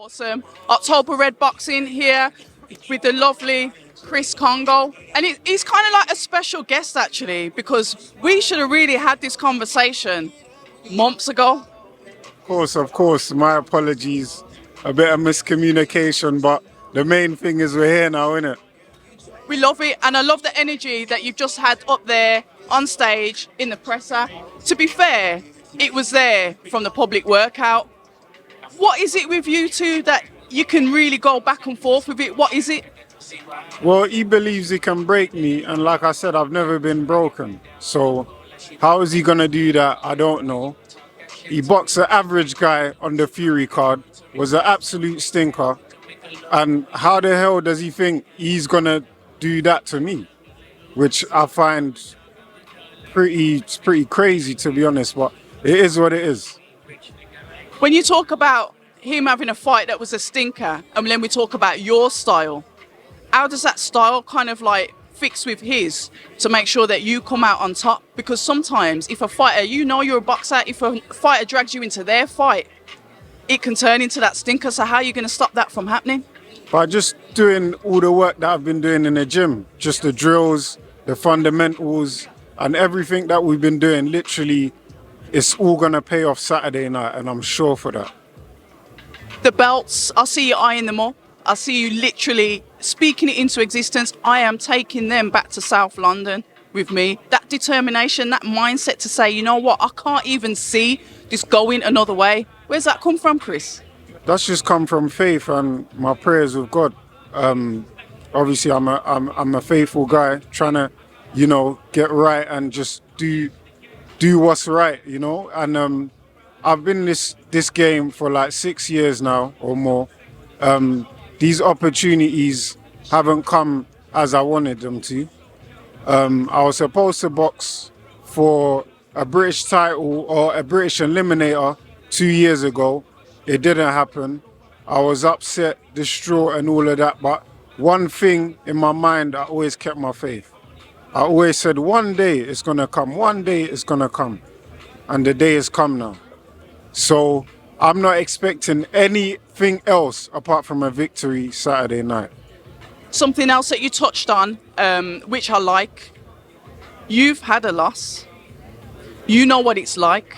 Awesome. October Red Boxing here with the lovely Chris Kongo. And he's kind of like a special guest, actually, because we should have really had this conversation months ago. Of course, my apologies. A bit of miscommunication, but the main thing is we're here now, innit? We love it, and I love the energy that you've just had up there on stage in the presser. To be fair, it was there from the public workout. What is it with you two that you can really go back and forth with it? What is it? Well, he believes he can break me, and like I said, I've never been broken. So, how is he gonna do that? I don't know. He boxed an average guy on the Fury card, was an absolute stinker. And how the hell does he think he's gonna do that to me? Which I find pretty crazy, to be honest, but it is what it is. When you talk about him having a fight that was a stinker, and then we talk about your style, how does that style kind of like fix with his to make sure that you come out on top? Because sometimes if a fighter, you know you're a boxer, if a fighter drags you into their fight, it can turn into that stinker. So how are you going to stop that from happening? By just doing all the work that I've been doing in the gym, just the drills, the fundamentals, and everything that we've been doing, literally, it's all going to pay off Saturday night, and I'm sure for that. The belts, I see you eyeing them up. I see you literally speaking it into existence. I am taking them back to South London with me. That determination, that mindset to say, you know what, I can't even see this going another way. Where's that come from, Chris? That's just come from faith and my prayers with God. Obviously, I'm a faithful guy trying to, get right and just do what's right, And I've been in this game for like 6 years now or more. These opportunities haven't come as I wanted them to. I was supposed to box for a British title or a British eliminator 2 years ago. It didn't happen. I was upset, distraught and all of that. But one thing in my mind, I always kept my faith. I always said, one day it's going to come. One day it's going to come. And the day has come now. So I'm not expecting anything else apart from a victory Saturday night. Something else that you touched on, which I like. You've had a loss. You know what it's like.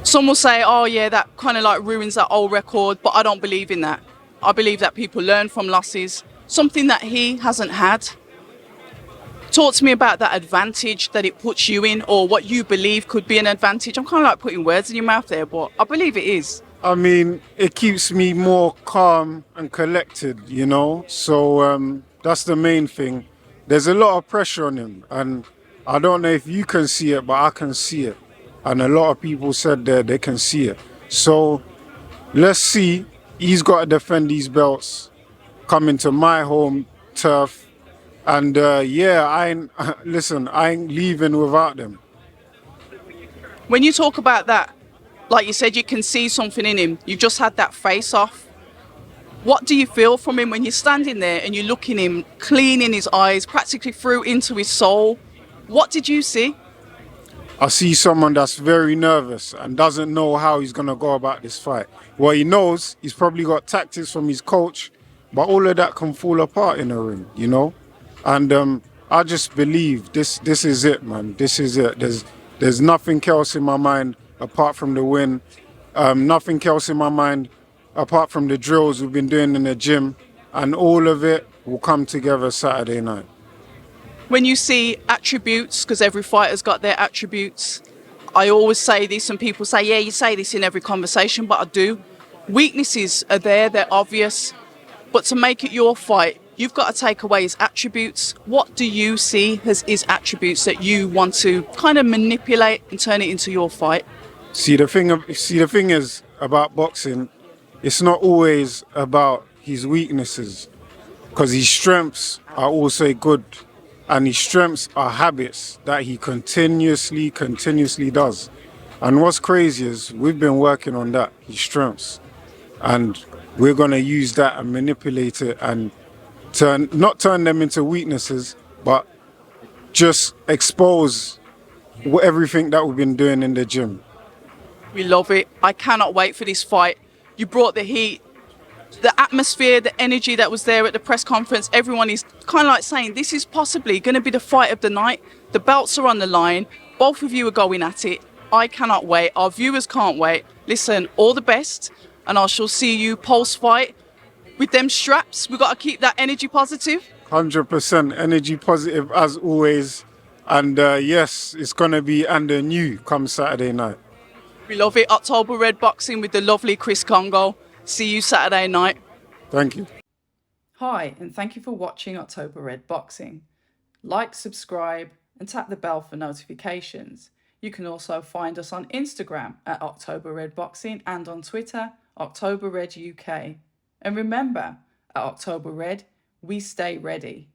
Some will say, oh yeah, that kind of like ruins that old record, but I don't believe in that. I believe that people learn from losses, something that he hasn't had. Talk to me about that advantage that it puts you in, or what you believe could be an advantage. I'm kind of like putting words in your mouth there, but I believe it is. I mean, it keeps me more calm and collected, So that's the main thing. There's a lot of pressure on him, and I don't know if you can see it, but I can see it. And a lot of people said that they can see it. So let's see. He's got to defend these belts, coming to my home turf. And I ain't leaving without them. When you talk about that, like you said, you can see something in him. You've just had that face off. What do you feel from him when you're standing there and you're looking him clean in his eyes, practically through into his soul? What did you see? I see someone that's very nervous and doesn't know how he's going to go about this fight. Well, he knows he's probably got tactics from his coach, but all of that can fall apart in a ring, And I just believe this is it, man. This is it. There's nothing else in my mind apart from the win. Nothing else in my mind apart from the drills we've been doing in the gym. And all of it will come together Saturday night. When you see attributes, because every fighter's got their attributes, I always say this and people say, yeah, you say this in every conversation, but I do. Weaknesses are there, they're obvious. But to make it your fight, you've got to take away his attributes. What do you see as his attributes that you want to kind of manipulate and turn it into your fight? See, the thing is about boxing, it's not always about his weaknesses, because his strengths are also good, and his strengths are habits that he continuously does. And what's crazy is we've been working on that, his strengths, and we're going to use that and manipulate it and not turn them into weaknesses, but just expose everything that we've been doing in the gym. We love it. I cannot wait for this fight. You brought the heat, the atmosphere, the energy that was there at the press conference. Everyone is kind of like saying this is possibly going to be the fight of the night. The belts are on the line. Both of you are going at it. I cannot wait. Our viewers can't wait. Listen, all the best, and I shall see you post-fight with them straps. We've got to keep that energy positive. 100% energy positive as always. And yes, it's going to be under new come Saturday night. We love it. October Red Boxing with the lovely Chris Kongo. See you Saturday night. Thank you. Hi, and thank you for watching October Red Boxing. Like, subscribe, and tap the bell for notifications. You can also find us on Instagram at October Red Boxing and on Twitter, October Red UK. And remember, at October Red, we stay ready.